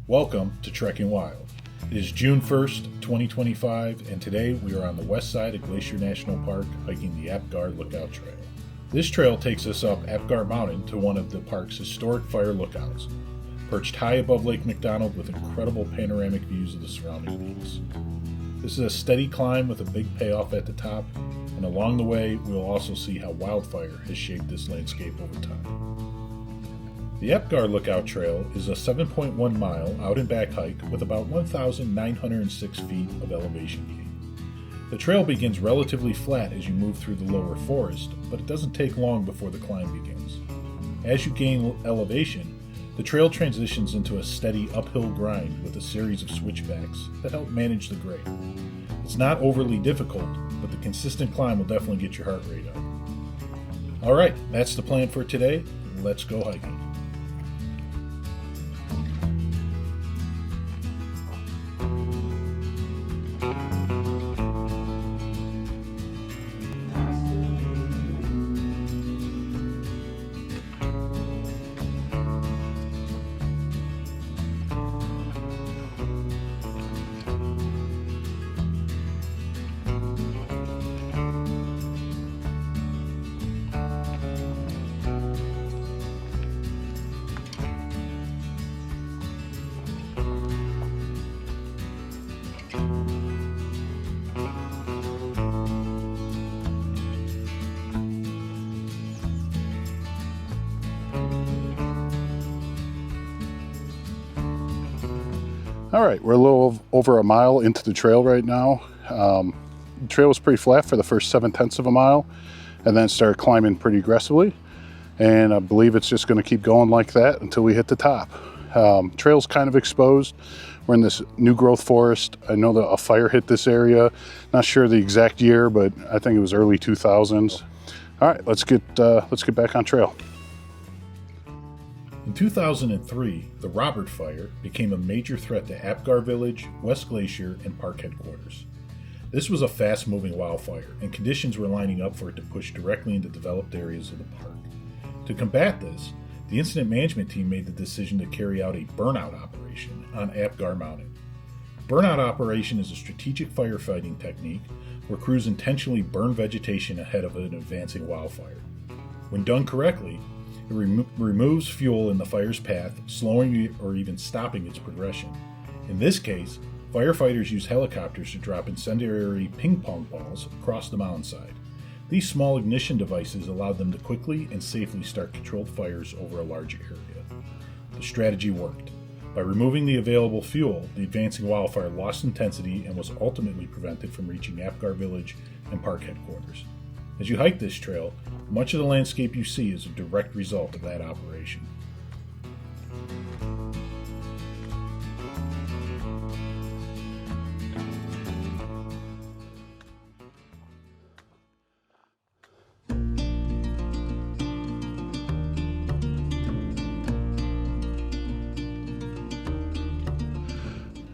Welcome to Trekking Wild. It is June 1st, 2025, and today we are on the west side of Glacier National Park hiking the Apgar Lookout Trail. This trail takes us up Apgar Mountain to one of the park's historic fire lookouts, perched high above Lake McDonald with incredible panoramic views of the surrounding peaks. This is a steady climb with a big payoff at the top, and along the way we will also see how wildfire has shaped this landscape over time. The Apgar Lookout Trail is a 7.1 mile out and back hike with about 1,906 feet of elevation gain. The trail begins relatively flat as you move through the lower forest, but it doesn't take long before the climb begins. As you gain elevation, the trail transitions into a steady uphill grind with a series of switchbacks that help manage the grade. It's not overly difficult, but the consistent climb will definitely get your heart rate up. Alright, that's the plan for today. Let's go hiking. All right, we're a little over a mile into the trail right now. The trail was pretty flat for the first 7/10 of a mile and then started climbing pretty aggressively. And I believe it's just gonna keep going like that until we hit the top. Trail's kind of exposed. We're in this new growth forest. I know that a fire hit this area. Not sure the exact year, but I think it was early 2000s. All right, let's get back on trail. In 2003, the Robert Fire became a major threat to Apgar Village, West Glacier, and park headquarters. This was a fast-moving wildfire, and conditions were lining up for it to push directly into developed areas of the park. To combat this, the incident management team made the decision to carry out a burnout operation on Apgar Mountain. Burnout operation is a strategic firefighting technique where crews intentionally burn vegetation ahead of an advancing wildfire. When done correctly, it removes fuel in the fire's path, slowing or even stopping its progression. In this case, firefighters use helicopters to drop incendiary ping pong balls across the mountainside. These small ignition devices allowed them to quickly and safely start controlled fires over a large area. The strategy worked. By removing the available fuel, the advancing wildfire lost intensity and was ultimately prevented from reaching Apgar Village and park headquarters. As you hike this trail, much of the landscape you see is a direct result of that operation.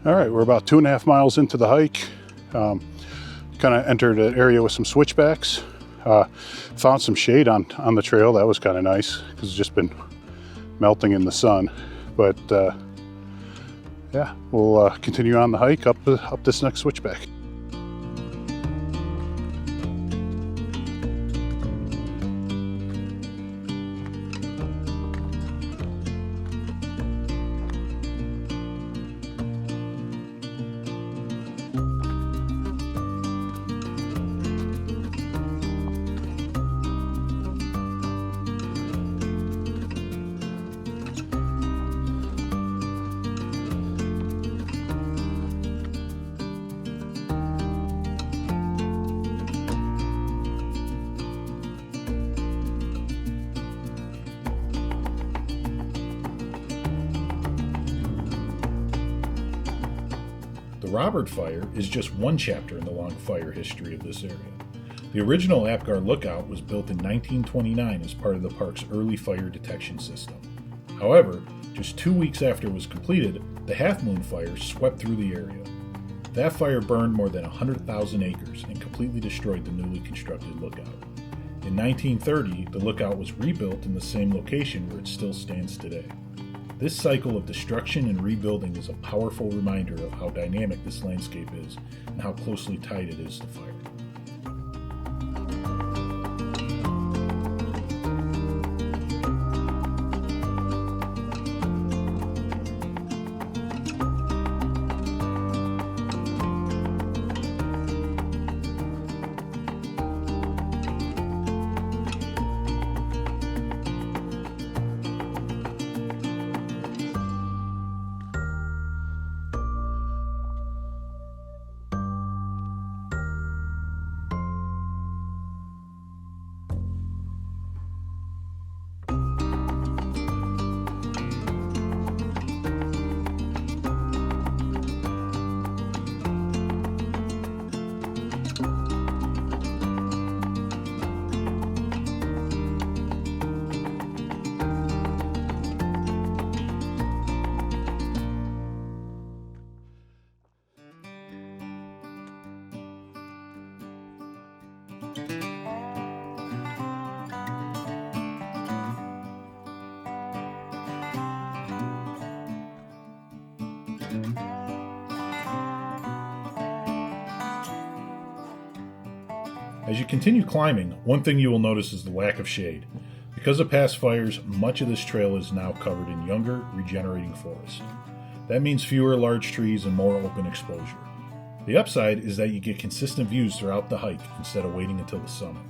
All right, we're about 2.5 miles into the hike. Kind of entered an area with some switchbacks. Found some shade on the trail. That was kind of nice because it's just been melting in the sun. But yeah, we'll continue on the hike up this next switchback. The Robert Fire is just one chapter in the long fire history of this area. The original Apgar Lookout was built in 1929 as part of the park's early fire detection system. However, just 2 weeks after it was completed, the Half Moon Fire swept through the area. That fire burned more than 100,000 acres and completely destroyed the newly constructed lookout. In 1930, the lookout was rebuilt in the same location where it still stands today. This cycle of destruction and rebuilding is a powerful reminder of how dynamic this landscape is and how closely tied it is to fire. As you continue climbing, one thing you will notice is the lack of shade. Because of past fires, much of this trail is now covered in younger, regenerating forest. That means fewer large trees and more open exposure. The upside is that you get consistent views throughout the hike instead of waiting until the summit.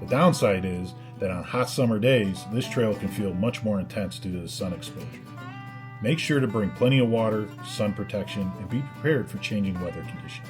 The downside is that on hot summer days, this trail can feel much more intense due to the sun exposure. Make sure to bring plenty of water, sun protection, and be prepared for changing weather conditions.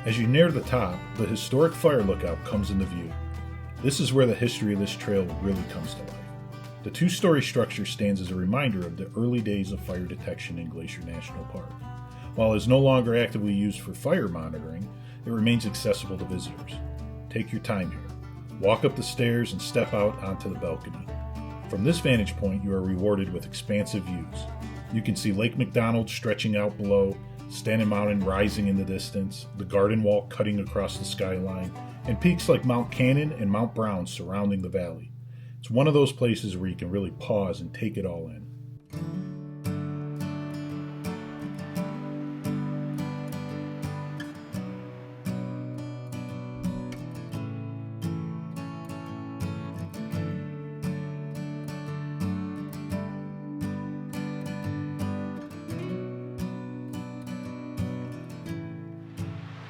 As you near the top, the historic fire lookout comes into view. This is where the history of this trail really comes to life. The two-story structure stands as a reminder of the early days of fire detection in Glacier National Park. While it is no longer actively used for fire monitoring, it remains accessible to visitors. Take your time here. Walk up the stairs and step out onto the balcony. From this vantage point, you are rewarded with expansive views. You can see Lake McDonald stretching out below, Stanton Mountain rising in the distance, the garden wall cutting across the skyline, and peaks like Mount Cannon and Mount Brown surrounding the valley. It's one of those places where you can really pause and take it all in.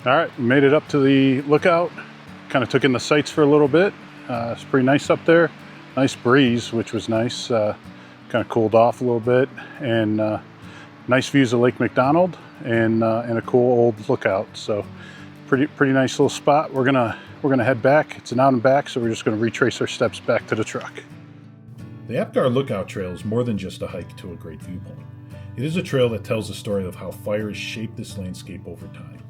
All right, we made it up to the lookout. Kind of took in the sights for a little bit. It's pretty nice up there. Nice breeze, which was nice. Kind of cooled off a little bit, and nice views of Lake McDonald, and a cool old lookout. So pretty nice little spot. We're gonna head back. It's an out and back, so we're just gonna retrace our steps back to the truck. The Apgar Lookout Trail is more than just a hike to a great viewpoint. It is a trail that tells the story of how fire has shaped this landscape over time.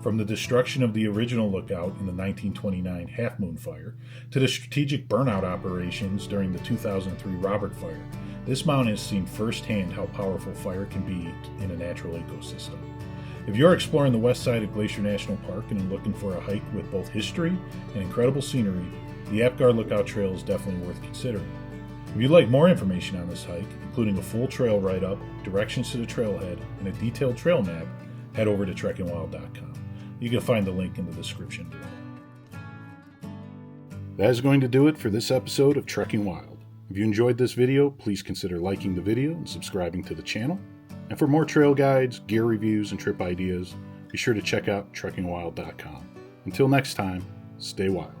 From the destruction of the original lookout in the 1929 Half Moon Fire to the strategic burnout operations during the 2003 Robert Fire, this mountain has seen firsthand how powerful fire can be in a natural ecosystem. If you're exploring the west side of Glacier National Park and are looking for a hike with both history and incredible scenery, the Apgar Lookout Trail is definitely worth considering. If you'd like more information on this hike, including a full trail write-up, directions to the trailhead, and a detailed trail map, head over to trekkingwild.com. You can find the link in the description below. That is going to do it for this episode of Trekking Wild. If you enjoyed this video, please consider liking the video and subscribing to the channel. And for more trail guides, gear reviews, and trip ideas, be sure to check out trekkingwild.com. Until next time, stay wild.